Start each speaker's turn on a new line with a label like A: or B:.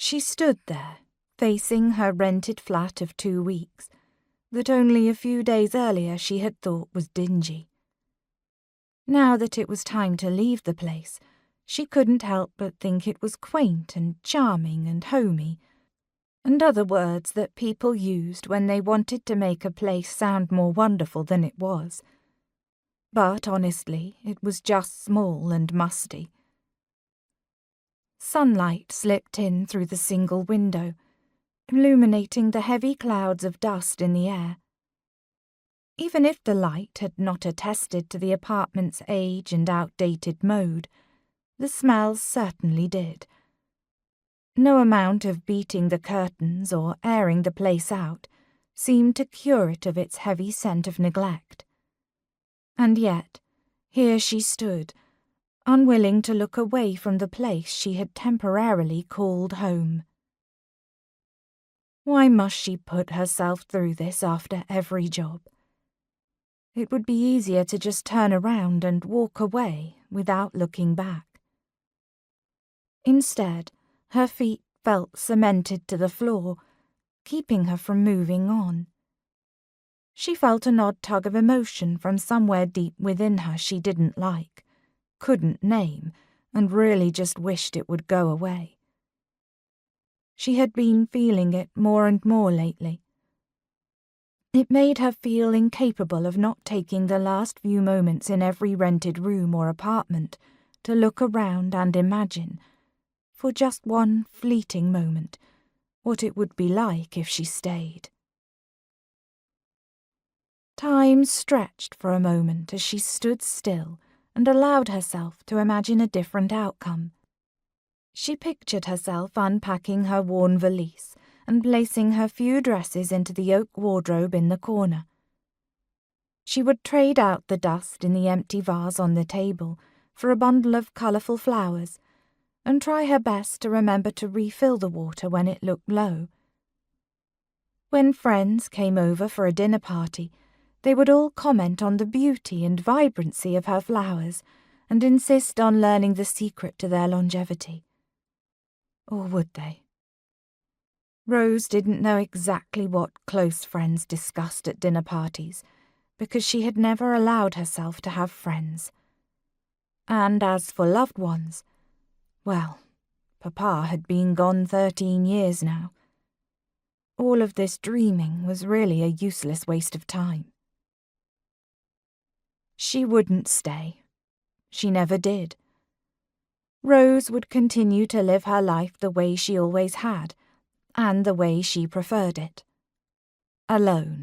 A: She stood there, facing her rented flat of 2 weeks, that only a few days earlier she had thought was dingy. Now that it was time to leave the place, she couldn't help but think it was quaint and charming and homey, and other words that people used when they wanted to make a place sound more wonderful than it was. But honestly, it was just small and musty. Sunlight slipped in through the single window, illuminating the heavy clouds of dust in the air. Even if the light had not attested to the apartment's age and outdated mode, the smells certainly did. No amount of beating the curtains or airing the place out seemed to cure it of its heavy scent of neglect. And yet, here she stood, unwilling to look away from the place she had temporarily called home. Why must she put herself through this after every job? It would be easier to just turn around and walk away without looking back. Instead, her feet felt cemented to the floor, keeping her from moving on. She felt an odd tug of emotion from somewhere deep within her she didn't like, couldn't name, and really just wished it would go away. She had been feeling it more and more lately. It made her feel incapable of not taking the last few moments in every rented room or apartment to look around and imagine, for just one fleeting moment, what it would be like if she stayed. Time stretched for a moment as she stood still and allowed herself to imagine a different outcome. She pictured herself unpacking her worn valise and placing her few dresses into the oak wardrobe in the corner. She would trade out the dust in the empty vase on the table for a bundle of colourful flowers, and try her best to remember to refill the water when it looked low. When friends came over for a dinner party, they would all comment on the beauty and vibrancy of her flowers and insist on learning the secret to their longevity. Or would they? Rose didn't know exactly what close friends discussed at dinner parties, because she had never allowed herself to have friends. And as for loved ones, well, Papa had been gone 13 years now. All of this dreaming was really a useless waste of time. She wouldn't stay. She never did. Rose would continue to live her life the way she always had, and the way she preferred it. Alone.